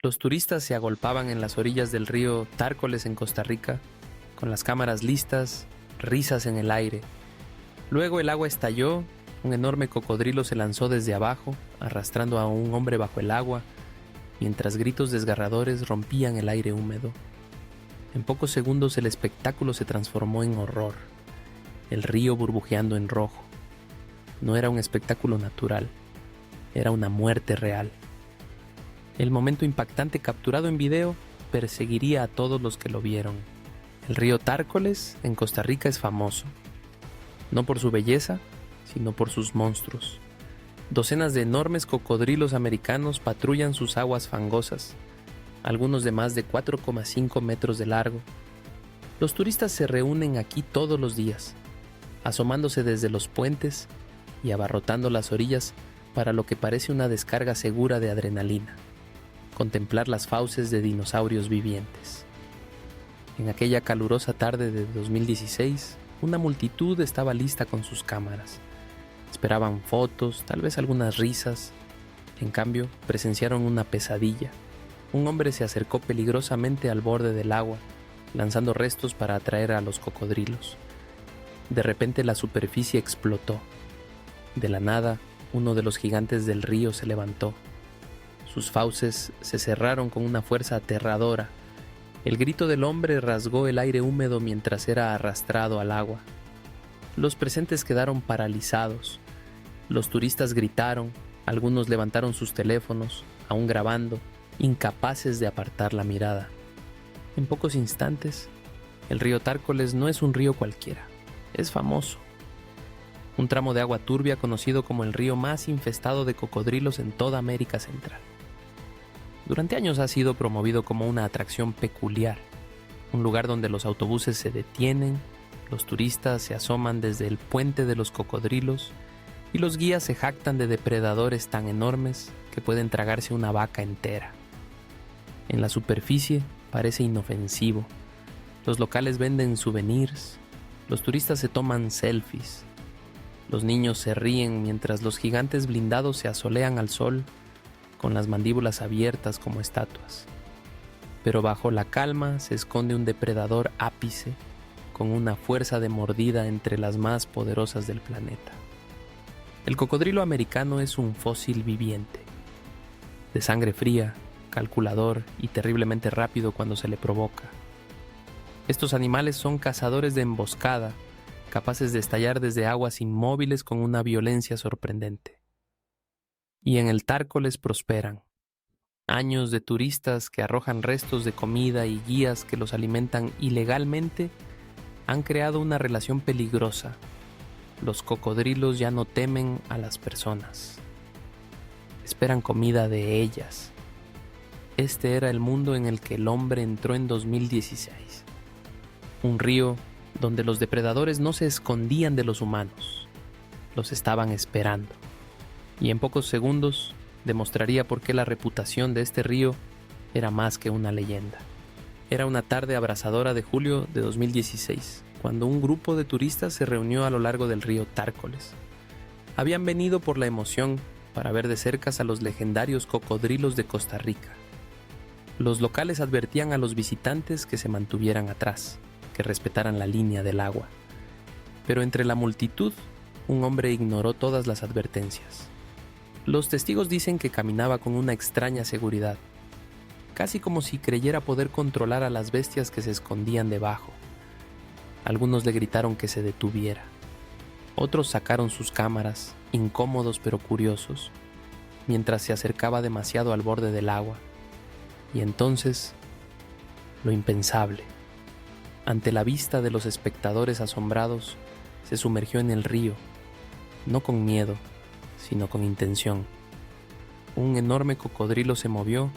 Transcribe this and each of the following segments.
Los turistas se agolpaban en las orillas del río Tárcoles en Costa Rica, con las cámaras listas, risas en el aire. Luego el agua estalló, un enorme cocodrilo se lanzó desde abajo, arrastrando a un hombre bajo el agua, mientras gritos desgarradores rompían el aire húmedo. En pocos segundos el espectáculo se transformó en horror, el río burbujeando en rojo. No era un espectáculo natural, era una muerte real. El momento impactante capturado en video perseguiría a todos los que lo vieron. El río Tárcoles en Costa Rica es famoso, no por su belleza, sino por sus monstruos. Docenas de enormes cocodrilos americanos patrullan sus aguas fangosas, algunos de más de 4,5 metros de largo. Los turistas se reúnen aquí todos los días, asomándose desde los puentes y abarrotando las orillas para lo que parece una descarga segura de adrenalina: contemplar las fauces de dinosaurios vivientes. En aquella calurosa tarde de 2016, una multitud estaba lista con sus cámaras. Esperaban fotos, tal vez algunas risas. En cambio, presenciaron una pesadilla. Un hombre se acercó peligrosamente al borde del agua, lanzando restos para atraer a los cocodrilos. De repente la superficie explotó. De la nada, uno de los gigantes del río se levantó. Sus fauces se cerraron con una fuerza aterradora. El grito del hombre rasgó el aire húmedo mientras era arrastrado al agua. Los presentes quedaron paralizados. Los turistas gritaron, algunos levantaron sus teléfonos, aún grabando, incapaces de apartar la mirada. En pocos instantes, el río Tárcoles no es un río cualquiera, es famoso. Un tramo de agua turbia conocido como el río más infestado de cocodrilos en toda América Central. Durante años ha sido promovido como una atracción peculiar, un lugar donde los autobuses se detienen, los turistas se asoman desde el puente de los cocodrilos y los guías se jactan de depredadores tan enormes que pueden tragarse una vaca entera. En la superficie parece inofensivo, los locales venden souvenirs, los turistas se toman selfies, los niños se ríen mientras los gigantes blindados se asolean al sol con las mandíbulas abiertas como estatuas. Pero bajo la calma se esconde un depredador ápice con una fuerza de mordida entre las más poderosas del planeta. El cocodrilo americano es un fósil viviente, de sangre fría, calculador y terriblemente rápido cuando se le provoca. Estos animales son cazadores de emboscada, capaces de estallar desde aguas inmóviles con una violencia sorprendente. Y en el Tárcoles prosperan. Años de turistas que arrojan restos de comida y guías que los alimentan ilegalmente han creado una relación peligrosa. Los cocodrilos ya no temen a las personas. Esperan comida de ellas. Este era el mundo en el que el hombre entró en 2016. Un río donde los depredadores no se escondían de los humanos. Los estaban esperando. Y en pocos segundos demostraría por qué la reputación de este río era más que una leyenda. Era una tarde abrasadora de julio de 2016, cuando un grupo de turistas se reunió a lo largo del río Tárcoles. Habían venido por la emoción para ver de cerca a los legendarios cocodrilos de Costa Rica. Los locales advertían a los visitantes que se mantuvieran atrás, que respetaran la línea del agua. Pero entre la multitud, un hombre ignoró todas las advertencias. Los testigos dicen que caminaba con una extraña seguridad, casi como si creyera poder controlar a las bestias que se escondían debajo. Algunos le gritaron que se detuviera. Otros sacaron sus cámaras, incómodos pero curiosos, mientras se acercaba demasiado al borde del agua. Y entonces, lo impensable. Ante la vista de los espectadores asombrados, se sumergió en el río, no con miedo, sino con intención. Un enorme cocodrilo se movió,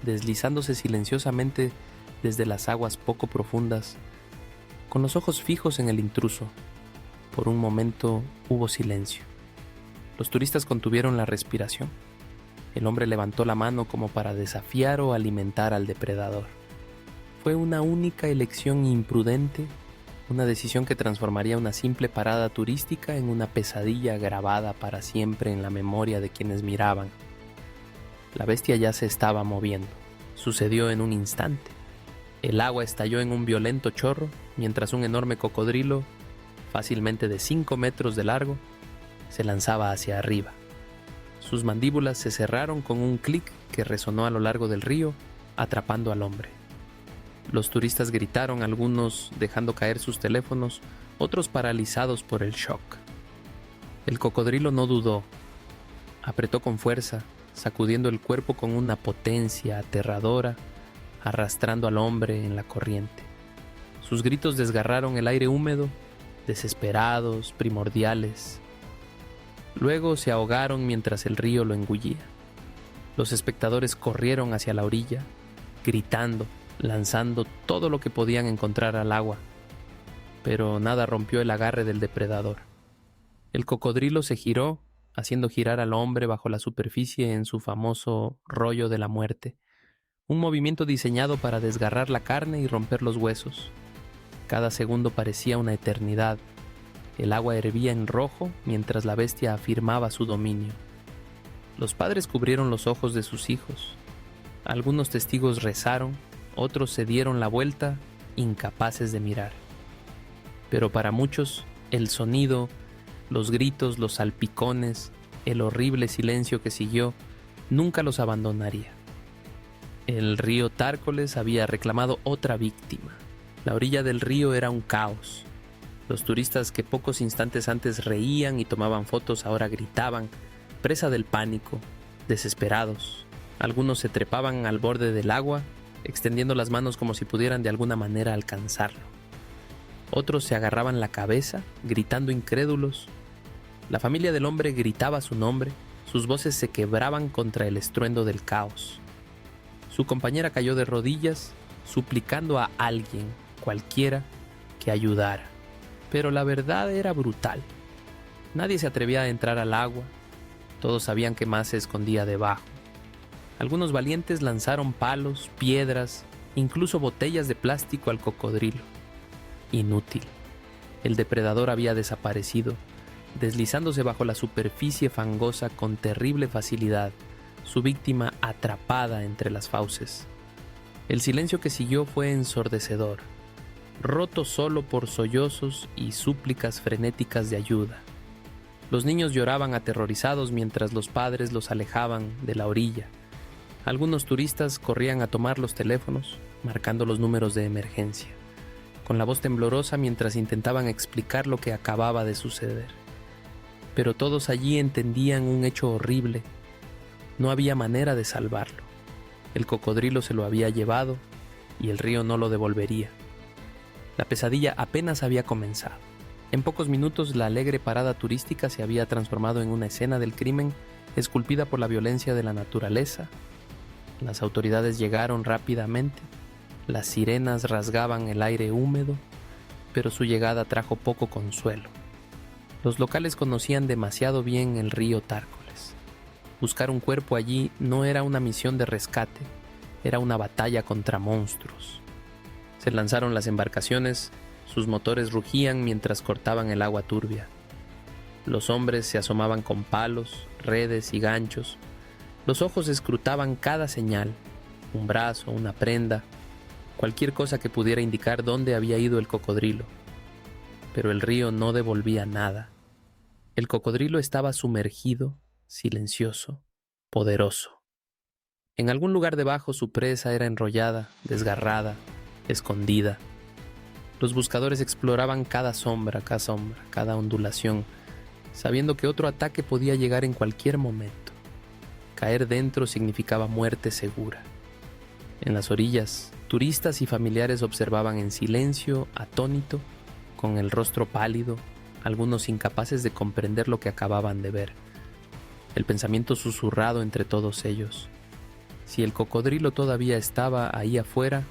deslizándose silenciosamente desde las aguas poco profundas, con los ojos fijos en el intruso. Por un momento hubo silencio. Los turistas contuvieron la respiración. El hombre levantó la mano como para desafiar o alimentar al depredador. Fue una única elección imprudente, una decisión que transformaría una simple parada turística en una pesadilla grabada para siempre en la memoria de quienes miraban. La bestia ya se estaba moviendo. Sucedió en un instante. El agua estalló en un violento chorro, mientras un enorme cocodrilo, fácilmente de 5 metros de largo, se lanzaba hacia arriba. Sus mandíbulas se cerraron con un clic que resonó a lo largo del río, atrapando al hombre. Los turistas gritaron, algunos dejando caer sus teléfonos, otros paralizados por el shock. El cocodrilo no dudó. Apretó con fuerza, sacudiendo el cuerpo con una potencia aterradora, arrastrando al hombre en la corriente. Sus gritos desgarraron el aire húmedo, desesperados, primordiales. Luego se ahogaron mientras el río lo engullía. Los espectadores corrieron hacia la orilla, gritando, lanzando todo lo que podían encontrar al agua, pero nada rompió el agarre del depredador. El cocodrilo se giró, haciendo girar al hombre bajo la superficie en su famoso rollo de la muerte, un movimiento diseñado para desgarrar la carne y romper los huesos. Cada segundo parecía una eternidad. El agua hervía en rojo mientras la bestia afirmaba su dominio. Los padres cubrieron los ojos de sus hijos. Algunos testigos rezaron, otros se dieron la vuelta, incapaces de mirar. Pero para muchos, el sonido, los gritos, los salpicones, el horrible silencio que siguió, nunca los abandonaría. El río Tárcoles había reclamado otra víctima. La orilla del río era un caos. Los turistas que pocos instantes antes reían y tomaban fotos ahora gritaban, presa del pánico, desesperados. Algunos se trepaban al borde del agua, extendiendo las manos como si pudieran de alguna manera alcanzarlo. Otros se agarraban la cabeza, gritando incrédulos. La familia del hombre gritaba su nombre, sus voces se quebraban contra el estruendo del caos. Su compañera cayó de rodillas, suplicando a alguien, cualquiera, que ayudara. Pero la verdad era brutal. Nadie se atrevía a entrar al agua. Todos sabían que más se escondía debajo. Algunos valientes lanzaron palos, piedras, incluso botellas de plástico al cocodrilo. Inútil. El depredador había desaparecido, deslizándose bajo la superficie fangosa con terrible facilidad, su víctima atrapada entre las fauces. El silencio que siguió fue ensordecedor, roto solo por sollozos y súplicas frenéticas de ayuda. Los niños lloraban aterrorizados mientras los padres los alejaban de la orilla. Algunos turistas corrían a tomar los teléfonos, marcando los números de emergencia, con la voz temblorosa mientras intentaban explicar lo que acababa de suceder. Pero todos allí entendían un hecho horrible. No había manera de salvarlo. El cocodrilo se lo había llevado y el río no lo devolvería. La pesadilla apenas había comenzado. En pocos minutos la alegre parada turística se había transformado en una escena del crimen esculpida por la violencia de la naturaleza. Las autoridades llegaron rápidamente, las sirenas rasgaban el aire húmedo, pero su llegada trajo poco consuelo. Los locales conocían demasiado bien el río Tárcoles. Buscar un cuerpo allí no era una misión de rescate, era una batalla contra monstruos. Se lanzaron las embarcaciones, sus motores rugían mientras cortaban el agua turbia. Los hombres se asomaban con palos, redes y ganchos. Los ojos escrutaban cada señal, un brazo, una prenda, cualquier cosa que pudiera indicar dónde había ido el cocodrilo. Pero el río no devolvía nada. El cocodrilo estaba sumergido, silencioso, poderoso. En algún lugar debajo su presa era enrollada, desgarrada, escondida. Los buscadores exploraban cada sombra, cada ondulación, sabiendo que otro ataque podía llegar en cualquier momento. Caer dentro significaba muerte segura. En las orillas, turistas y familiares observaban en silencio, atónito, con el rostro pálido, algunos incapaces de comprender lo que acababan de ver. El pensamiento susurrado entre todos ellos. Si el cocodrilo todavía estaba ahí afuera,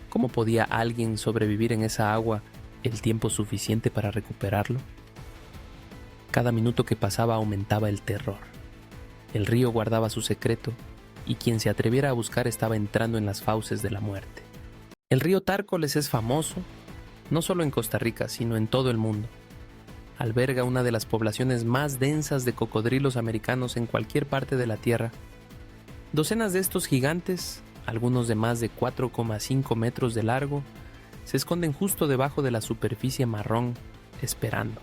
¿cómo podía alguien sobrevivir en esa agua el tiempo suficiente para recuperarlo? Cada minuto que pasaba aumentaba el terror. El río guardaba su secreto, y quien se atreviera a buscar estaba entrando en las fauces de la muerte. El río Tárcoles es famoso, no solo en Costa Rica, sino en todo el mundo. Alberga una de las poblaciones más densas de cocodrilos americanos en cualquier parte de la Tierra. Docenas de estos gigantes algunos de más de 4,5 metros de largo, se esconden justo debajo de la superficie marrón, esperando.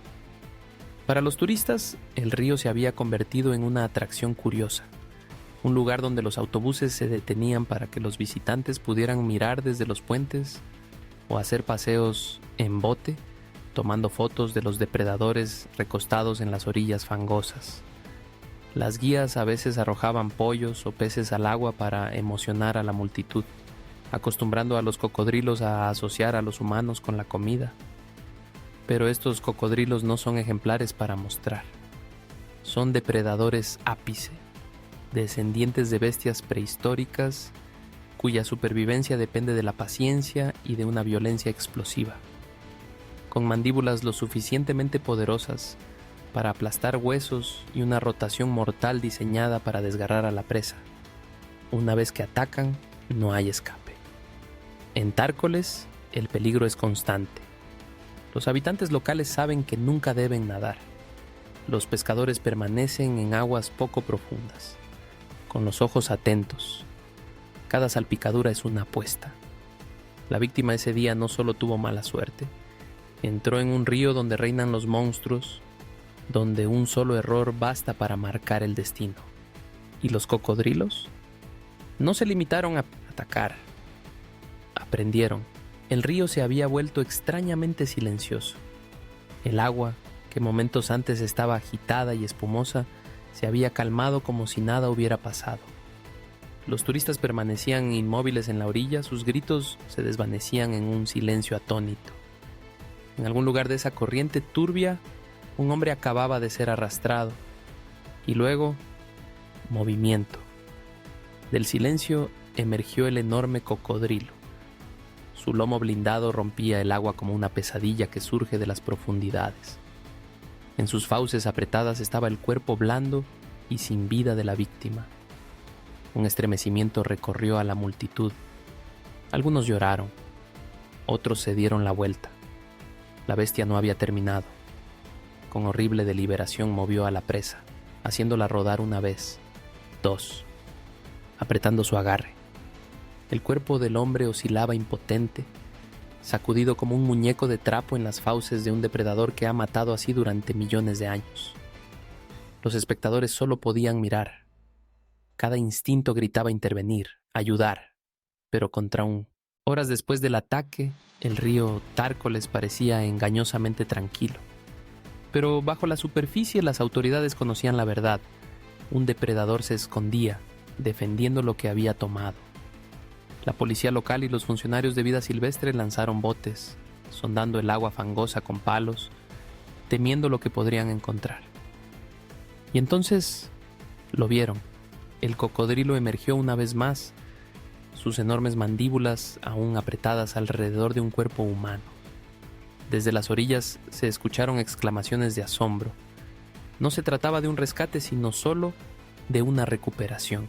Para los turistas, el río se había convertido en una atracción curiosa, un lugar donde los autobuses se detenían para que los visitantes pudieran mirar desde los puentes o hacer paseos en bote, tomando fotos de los depredadores recostados en las orillas fangosas. Las guías a veces arrojaban pollos o peces al agua para emocionar a la multitud, acostumbrando a los cocodrilos a asociar a los humanos con la comida. Pero estos cocodrilos no son ejemplares para mostrar. Son depredadores ápice, descendientes de bestias prehistóricas cuya supervivencia depende de la paciencia y de una violencia explosiva. Con mandíbulas lo suficientemente poderosas para aplastar huesos y una rotación mortal diseñada para desgarrar a la presa. Una vez que atacan, no hay escape. En Tárcoles, el peligro es constante. Los habitantes locales saben que nunca deben nadar. Los pescadores permanecen en aguas poco profundas, con los ojos atentos. Cada salpicadura es una apuesta. La víctima ese día no solo tuvo mala suerte, entró en un río donde reinan los monstruos, donde un solo error basta para marcar el destino. ¿Y los cocodrilos? No se limitaron a atacar. Aprendieron. El río se había vuelto extrañamente silencioso. El agua, que momentos antes estaba agitada y espumosa, se había calmado como si nada hubiera pasado. Los turistas permanecían inmóviles en la orilla, sus gritos se desvanecían en un silencio atónito. En algún lugar de esa corriente turbia, un hombre acababa de ser arrastrado. Y luego, movimiento. Del silencio emergió el enorme cocodrilo. Su lomo blindado rompía el agua como una pesadilla que surge de las profundidades. En sus fauces apretadas estaba el cuerpo blando y sin vida de la víctima. Un estremecimiento recorrió a la multitud. Algunos lloraron, otros se dieron la vuelta. La bestia no había terminado. Con horrible deliberación movió a la presa, haciéndola rodar una vez, dos, apretando su agarre. El cuerpo del hombre oscilaba impotente, sacudido como un muñeco de trapo en las fauces de un depredador que ha matado así durante millones de años. Los espectadores solo podían mirar. Cada instinto gritaba intervenir, ayudar, pero contra un... Horas después del ataque, el río Tárcoles parecía engañosamente tranquilo. Pero bajo la superficie las autoridades conocían la verdad. Un depredador se escondía, defendiendo lo que había tomado. La policía local y los funcionarios de vida silvestre lanzaron botes, sondando el agua fangosa con palos, temiendo lo que podrían encontrar. Y entonces lo vieron. El cocodrilo emergió una vez más, sus enormes mandíbulas aún apretadas alrededor de un cuerpo humano. Desde las orillas se escucharon exclamaciones de asombro. No se trataba de un rescate, sino solo de una recuperación.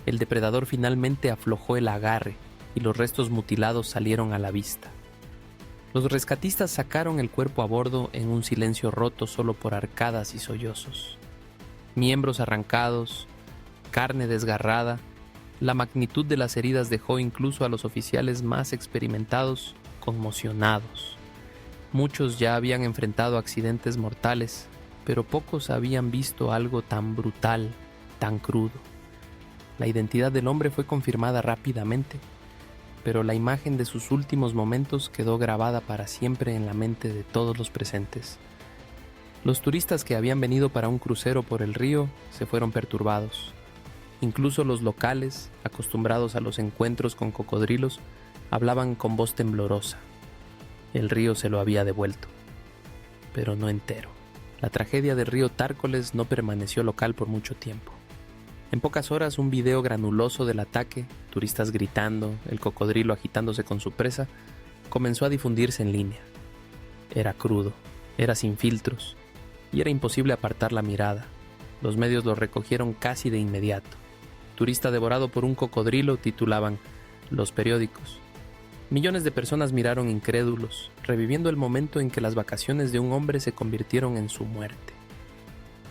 El depredador finalmente aflojó el agarre y los restos mutilados salieron a la vista. Los rescatistas sacaron el cuerpo a bordo en un silencio roto solo por arcadas y sollozos. Miembros arrancados, carne desgarrada, la magnitud de las heridas dejó incluso a los oficiales más experimentados conmocionados. Muchos ya habían enfrentado accidentes mortales, pero pocos habían visto algo tan brutal, tan crudo. La identidad del hombre fue confirmada rápidamente, pero la imagen de sus últimos momentos quedó grabada para siempre en la mente de todos los presentes. Los turistas que habían venido para un crucero por el río se fueron perturbados. Incluso los locales, acostumbrados a los encuentros con cocodrilos, hablaban con voz temblorosa. El río se lo había devuelto, pero no entero. La tragedia del río Tárcoles no permaneció local por mucho tiempo. En pocas horas, un video granuloso del ataque, turistas gritando, el cocodrilo agitándose con su presa, comenzó a difundirse en línea. Era crudo, era sin filtros, y era imposible apartar la mirada. Los medios lo recogieron casi de inmediato. Turista devorado por un cocodrilo, titulaban los periódicos. Millones de personas miraron incrédulos, reviviendo el momento en que las vacaciones de un hombre se convirtieron en su muerte.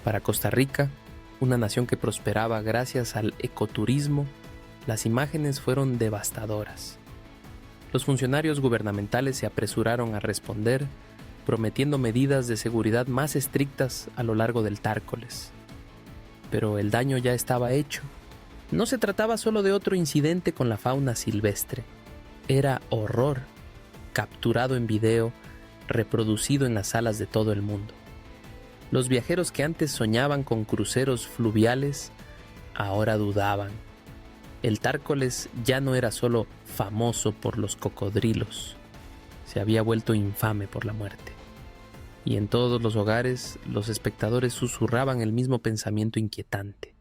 Para Costa Rica, una nación que prosperaba gracias al ecoturismo, las imágenes fueron devastadoras. Los funcionarios gubernamentales se apresuraron a responder, prometiendo medidas de seguridad más estrictas a lo largo del Tárcoles. Pero el daño ya estaba hecho. No se trataba solo de otro incidente con la fauna silvestre. Era horror, capturado en video, reproducido en las salas de todo el mundo. Los viajeros que antes soñaban con cruceros fluviales, ahora dudaban. El Tárcoles ya no era solo famoso por los cocodrilos, se había vuelto infame por la muerte. Y en todos los hogares, los espectadores susurraban el mismo pensamiento inquietante.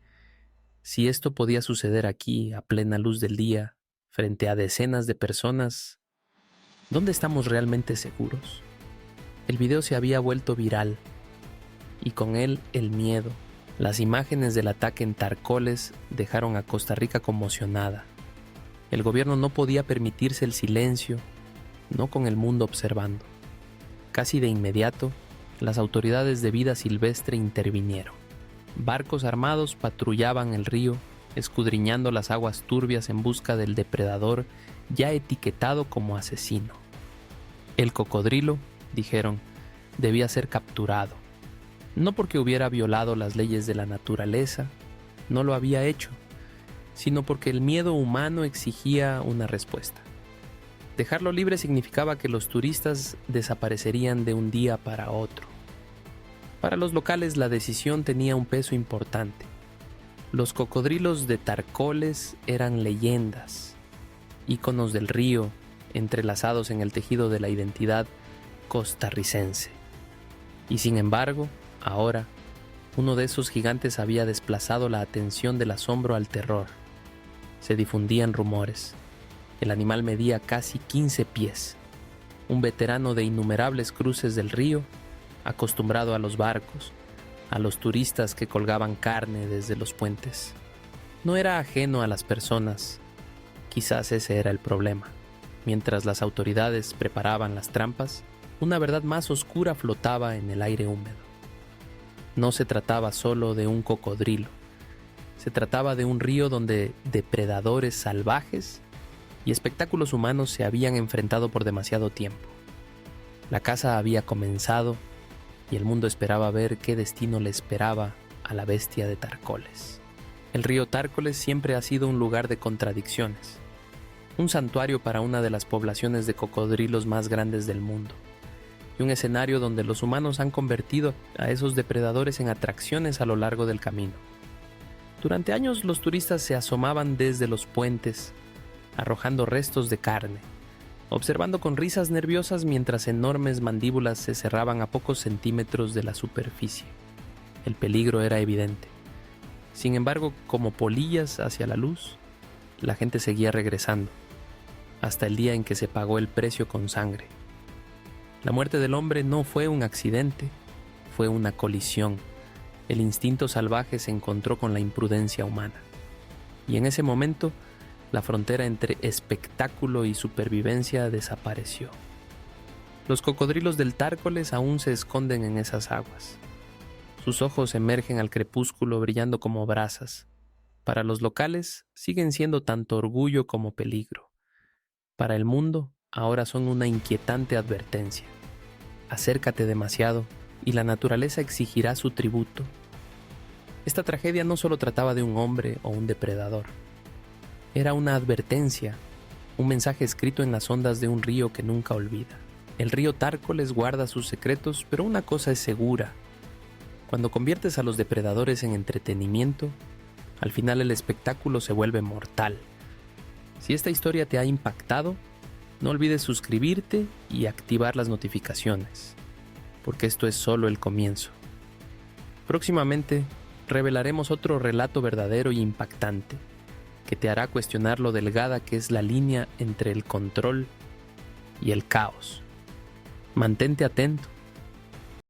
Si esto podía suceder aquí, a plena luz del día, frente a decenas de personas, ¿dónde estamos realmente seguros? El video se había vuelto viral, y con él el miedo. Las imágenes del ataque en Tárcoles dejaron a Costa Rica conmocionada. El gobierno no podía permitirse el silencio, no con el mundo observando. Casi de inmediato, las autoridades de vida silvestre intervinieron. Barcos armados patrullaban el río, escudriñando las aguas turbias en busca del depredador ya etiquetado como asesino. El cocodrilo, dijeron, debía ser capturado. No porque hubiera violado las leyes de la naturaleza, no lo había hecho, sino porque el miedo humano exigía una respuesta. Dejarlo libre significaba que los turistas desaparecerían de un día para otro. Para los locales la decisión tenía un peso importante. Los cocodrilos de Tárcoles eran leyendas, íconos del río, entrelazados en el tejido de la identidad costarricense. Y sin embargo, ahora, uno de esos gigantes había desplazado la atención del asombro al terror. Se difundían rumores. El animal medía casi 15 pies. Un veterano de innumerables cruces del río, acostumbrado a los barcos, a los turistas que colgaban carne desde los puentes. No era ajeno a las personas. Quizás ese era el problema. Mientras las autoridades preparaban las trampas, una verdad más oscura flotaba en el aire húmedo. No se trataba solo de un cocodrilo. Se trataba de un río donde depredadores salvajes y espectáculos humanos se habían enfrentado por demasiado tiempo. La caza había comenzado y el mundo esperaba ver qué destino le esperaba a la bestia de Tárcoles. El río Tárcoles siempre ha sido un lugar de contradicciones, un santuario para una de las poblaciones de cocodrilos más grandes del mundo, y un escenario donde los humanos han convertido a esos depredadores en atracciones a lo largo del camino. Durante años los turistas se asomaban desde los puentes, arrojando restos de carne, observando con risas nerviosas mientras enormes mandíbulas se cerraban a pocos centímetros de la superficie. El peligro era evidente. Sin embargo, como polillas hacia la luz, la gente seguía regresando, hasta el día en que se pagó el precio con sangre. La muerte del hombre no fue un accidente, fue una colisión. El instinto salvaje se encontró con la imprudencia humana. Y en ese momento, la frontera entre espectáculo y supervivencia desapareció. Los cocodrilos del Tárcoles aún se esconden en esas aguas. Sus ojos emergen al crepúsculo brillando como brasas. Para los locales siguen siendo tanto orgullo como peligro. Para el mundo ahora son una inquietante advertencia. Acércate demasiado y la naturaleza exigirá su tributo. Esta tragedia no solo trataba de un hombre o un depredador. Era una advertencia, un mensaje escrito en las ondas de un río que nunca olvida. El río Tárcoles guarda sus secretos, pero una cosa es segura. Cuando conviertes a los depredadores en entretenimiento, al final el espectáculo se vuelve mortal. Si esta historia te ha impactado, no olvides suscribirte y activar las notificaciones, porque esto es solo el comienzo. Próximamente revelaremos otro relato verdadero y impactante, que te hará cuestionar lo delgada que es la línea entre el control y el caos. Mantente atento,